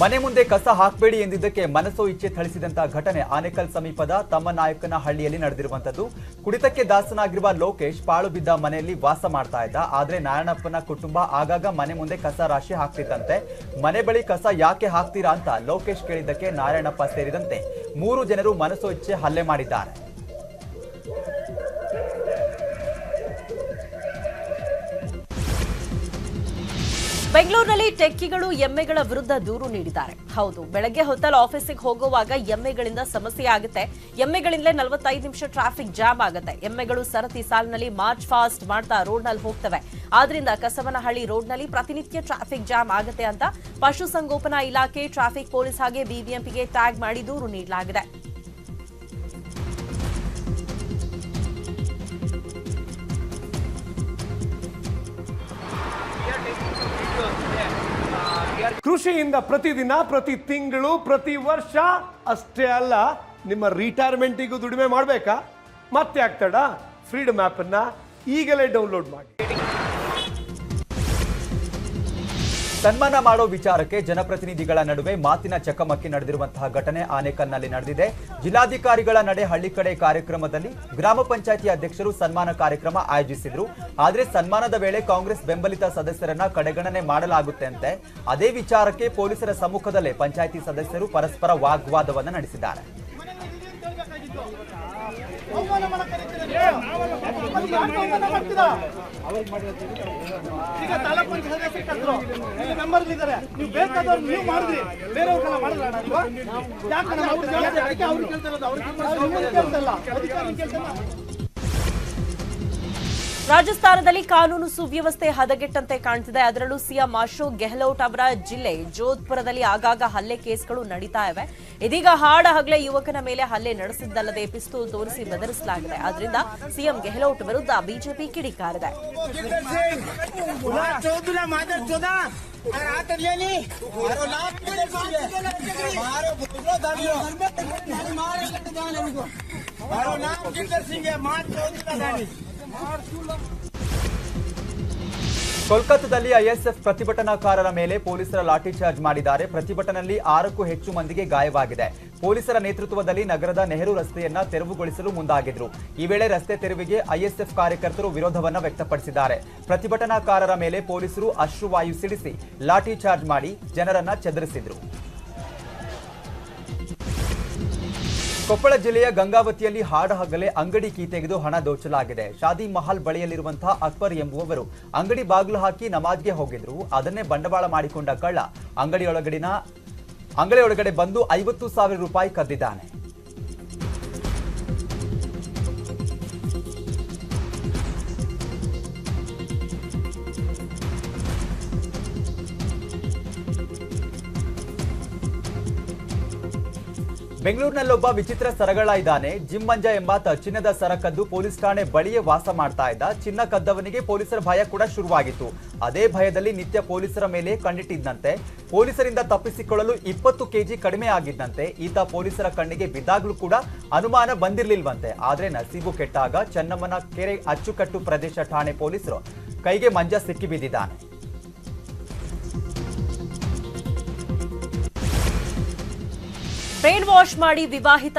ಮನೆ ಮುಂದೆ ಕಸ ಹಾಕಬೇಡಿ ಎಂದಿದ್ದಕ್ಕೆ ಮನಸೋ ಇಚ್ಛೆ ಥಳಿಸಿದಂತ ಘಟನೆ ಆನೇಕಲ್ ಸಮೀಪದ ತಮ್ಮನಾಯಕನಹಳ್ಳಿಯಲ್ಲಿ ನಡೆದಿರುವಂತದ್ದು. ಕುಡಿತಕ್ಕೆ ದಾಸನಾಗಿರುವ ಲೋಕೇಶ್ ಪಾಳು ಬಿದ್ದ ಮನೆಯಲ್ಲಿ ವಾಸ ಮಾಡ್ತಾ ಇದ್ದ. ಆದ್ರೆ ನಾರಾಯಣಪ್ಪನ ಕುಟುಂಬ ಆಗಾಗ ಮನೆ ಮುಂದೆ ಕಸ ರಾಶಿ ಹಾಕ್ತಿತ್ತಂತೆ. ಮನೆ ಬಳಿ ಕಸ ಯಾಕೆ ಹಾಕ್ತೀರಾ ಅಂತ ಲೋಕೇಶ್ ಕೇಳಿದ್ದಕ್ಕೆ ನಾರಾಯಣಪ್ಪ ಸೇರಿದಂತೆ 3 ಜನರು ಮನಸೋ ಇಚ್ಛೆ ಹಲ್ಲೆ ಮಾಡಿದ್ದಾರೆ. ಬೆಂಗಳೂರಿನಲ್ಲಿ ಟೆಕ್ಕಿಗಳು ಎಮ್ಮೆಗಳ ವಿರುದ್ಧ ದೂರು ನೀಡಿದ್ದಾರೆ. ಹೌದು, ಬೆಳಗ್ಗೆ ಹೊತ್ತಲ್ಲಿ ಆಫೀಸಿಗೆ ಹೋಗುವಾಗ ಎಮ್ಮೆಗಳಿಂದ ಸಮಸ್ಯೆ ಆಗುತ್ತೆ. ಎಮ್ಮೆಗಳಿಂದಲೇ 45 ನಿಮಿಷ ಟ್ರಾಫಿಕ್ ಜಾಮ್ ಆಗುತ್ತೆ. ಎಮ್ಮೆಗಳು ಸರತಿ ಸಾಲಿನಲ್ಲಿ ಮಾರ್ಚ್ ಫಾಸ್ಟ್ ಮಾಡ್ತಾ ರೋಡ್ನಲ್ಲಿ ಹೋಗ್ತವೆ. ಆದ್ರಿಂದ ಕಸವನಹಳ್ಳಿ ರೋಡ್ನಲ್ಲಿ ಪ್ರತಿನಿತ್ಯ ಟ್ರಾಫಿಕ್ ಜಾಮ್ ಆಗುತ್ತೆ ಅಂತ ಪಶುಸಂಗೋಪನಾ ಇಲಾಖೆ, ಟ್ರಾಫಿಕ್ ಪೊಲೀಸ್ ಹಾಗೆ ಬಿಬಿಎಂಪಿಗೆ ಟ್ಯಾಗ್ ಮಾಡಿ ದೂರು ನೀಡಲಾಗಿದೆ. ಕೃಷಿಯಿಂದ ಪ್ರತಿದಿನ, ಪ್ರತಿ ತಿಂಗಳು, ಪ್ರತಿ ವರ್ಷ ಅಷ್ಟೇ ಅಲ್ಲ, ನಿಮ್ಮ ರಿಟೈರ್ಮೆಂಟಿಗೂ ದುಡಿಮೆ ಮಾಡಬೇಕಾ? ಮತ್ತೆ ಆಗ್ತಡ ಫ್ರೀಡಮ್ ಆಪ್ ಅನ್ನ ಈಗಲೇ ಡೌನ್ಲೋಡ್ ಮಾಡಿ. ಸನ್ಮಾನ ಮಾಡೋ ವಿಚಾರಕ್ಕೆ ಜನಪ್ರತಿನಿಧಿಗಳ ನಡುವೆ ಮಾತಿನ ಚಕಮಕಿ ನಡೆದಿರುವಂತಹ ಘಟನೆ ಆನೇಕಲ್ನಲ್ಲಿ ನಡೆದಿದೆ. ಜಿಲ್ಲಾಧಿಕಾರಿಗಳ ನಡೆ ಹಳ್ಳಿ ಕಡೆ ಕಾರ್ಯಕ್ರಮದಲ್ಲಿ ಗ್ರಾಮ ಪಂಚಾಯಿತಿ ಅಧ್ಯಕ್ಷರು ಸನ್ಮಾನ ಕಾರ್ಯಕ್ರಮ ಆಯೋಜಿಸಿದ್ರು. ಆದರೆ ಸನ್ಮಾನದ ವೇಳೆ ಕಾಂಗ್ರೆಸ್ ಬೆಂಬಲಿತ ಸದಸ್ಯರನ್ನ ಕಡೆಗಣನೆ ಮಾಡಲಾಗುತ್ತೆ ಅಂತೆ. ಅದೇ ವಿಚಾರಕ್ಕೆ ಪೊಲೀಸರ ಸಮ್ಮುಖದಲ್ಲೇ ಪಂಚಾಯಿತಿ ಸದಸ್ಯರು ಪರಸ್ಪರ ವಾಗ್ವಾದವನ್ನು ನಡೆಸಿದ್ದಾರೆ. ಈಗ ತಾಲೂಕು ಪಂಚಾಯತ್ ಸದಸ್ಯರು ಇಲ್ಲಿ ಮೆಂಬರ್ ಇದ್ದಾರೆ, ನೀವು ಬೇಕಾದವ್ರು ನೀವು ಮಾಡಿದ್ರಿ, ಬೇರೆಯವ್ರಿಗೆಲ್ಲ ಮಾಡಲ್ಲ. ಯಾಕಂದ್ರೆ ಅವ್ರು ಕೇಳ್ತಾರಲ್ಲ, ಅವ್ರಿಗೆ ಕೇಳ್ತಲ್ಲ, ಅಧಿಕಾರಿ ಕೇಳ್ತಲ್ಲ. ರಾಜಸ್ಥಾನದಲ್ಲಿ ಕಾನೂನು ಸುವ್ಯವಸ್ಥೆ ಹದಗೆಟ್ಟಂತೆ ಕಾಣ್ತಿದೆ. ಅದರಲ್ಲೂ ಸಿಎಂ ಅಶೋಕ್ ಗೆಹ್ಲೋಟ್ ಅವರ ಜಿಲ್ಲೆ ಜೋಧ್ಪುರದಲ್ಲಿ ಆಗಾಗ ಹಲ್ಲೆ ಕೇಸ್ಗಳು ನಡೀತಾ ಇವೆ. ಇದೀಗ ಹಾಡ ಹಗಲೇ ಯುವಕನ ಮೇಲೆ ಹಲ್ಲೆ ನಡೆಸಿದ್ದಲ್ಲದೆ ಪಿಸ್ತೂಲ್ ತೋರಿಸಿ ಬೆದರಿಸಲಾಗಿದೆ. ಆದ್ರಿಂದ ಸಿಎಂ ಗೆಹ್ಲೋಟ್ ವಿರುದ್ಧ ಬಿಜೆಪಿ ಕಿಡಿಕಾರಿದೆ. ಕೋಲ್ಕತ್ತಾದಲ್ಲಿ ಐಎಸ್ಎಫ್ ಪ್ರತಿಭಟನಾಕಾರರ ಮೇಲೆ ಪೊಲೀಸರ ಲಾಠಿ ಚಾರ್ಜ್ ಮಾಡಿದ್ದಾರೆ. ಪ್ರತಿಭಟನೆಯಲ್ಲಿ 6ಕ್ಕೂ ಹೆಚ್ಚು ಮಂದಿಗೆ ಗಾಯವಾಗಿದೆ. ಪೊಲೀಸರ ನೇತೃತ್ವದಲ್ಲಿ ನಗರದ ನೆಹರು ರಸ್ತೆಯನ್ನ ತೆರವುಗೊಳಿಸಲು ಮುಂದಾಗಿದ್ರು. ಈ ವೇಳೆ ರಸ್ತೆ ತೆರವಿಗೆ ಐಎಸ್ಎಫ್ ಕಾರ್ಯಕರ್ತರು ವಿರೋಧವನ್ನ ವ್ಯಕ್ತಪಡಿಸಿದ್ದಾರೆ. ಪ್ರತಿಭಟನಾಕಾರರ ಮೇಲೆ ಪೊಲೀಸರು ಅಶ್ರುವಾಯು ಸಿಡಿಸಿ ಲಾಠಿ ಚಾರ್ಜ್ ಮಾಡಿ ಜನರನ್ನ ಚದುರಿಸಿದ್ರು. ಕೊಪ್ಪಳ ಜಿಲ್ಲೆಯ ಗಂಗಾವತಿಯಲ್ಲಿ ಹಾಡಹಗಲೇ ಅಂಗಡಿ ಕೀ ತೆಗೆದು ಹಣ ದೋಚಲಾಗಿದೆ. ಶಾದಿ ಮಹಲ್ ಬಳಿಯಲ್ಲಿರುವಂತಹ ಅಕ್ಬರ್ ಎಂಬುವವರು ಅಂಗಡಿ ಬಾಗಿಲು ಹಾಕಿ ನಮಾಜ್ಗೆ ಹೋಗಿದ್ರು. ಅದನ್ನೇ ಬಂಡವಾಳ ಮಾಡಿಕೊಂಡ ಕಳ್ಳ ಅಂಗಡಿಯೊಳಗಡೆ ಬಂದು 50,000 ರೂಪಾಯಿ ಕದ್ದಿದ್ದಾನೆ. ಬೆಂಗಳೂರಿನಲ್ಲೊಬ್ಬ ವಿಚಿತ್ರ ಸರಗಳ ಇದ್ದಾನೆ. ಜಿಮ್ಮಂಜ ಎಂಬಾತ ಚಿನ್ನದ ಸರ ಕದ್ದು ಪೊಲೀಸ್ ಠಾಣೆ ಬಳಿಯೇ ವಾಸ ಮಾಡ್ತಾ ಇದ್ದ. ಚಿನ್ನ ಕದ್ದವನಿಗೆ ಪೊಲೀಸರ ಭಯ ಕೂಡ ಶುರುವಾಗಿತ್ತು. ಅದೇ ಭಯದಲ್ಲಿ ನಿತ್ಯ ಪೊಲೀಸರ ಮೇಲೆ ಕಣ್ಣಿಟ್ಟಿದ್ದಂತೆ. ಪೊಲೀಸರಿಂದ ತಪ್ಪಿಸಿಕೊಳ್ಳಲು 20 ಕೆಜಿ ಕಡಿಮೆ ಆಗಿದ್ದಂತೆ. ಈತ ಪೊಲೀಸರ ಕಣ್ಣಿಗೆ ಬಿದ್ದಾಗಲೂ ಕೂಡ ಅನುಮಾನ ಬಂದಿರಲಿಲ್ವಂತೆ. ಆದ್ರೆ ನಸೀಬು ಕೆಟ್ಟಾಗ ಚೆನ್ನಮ್ಮನ ಕೆರೆ ಅಚ್ಚುಕಟ್ಟು ಪ್ರದೇಶ ಠಾಣೆ ಪೊಲೀಸರು ಕೈಗೆ ಮಂಜ ಸಿಕ್ಕಿ ಬಿದ್ದಿದ್ದಾನೆ. ಬ್ರೈನ್ ವಾಶ್ ಮಾಡಿ ವಿವಾಹಿತ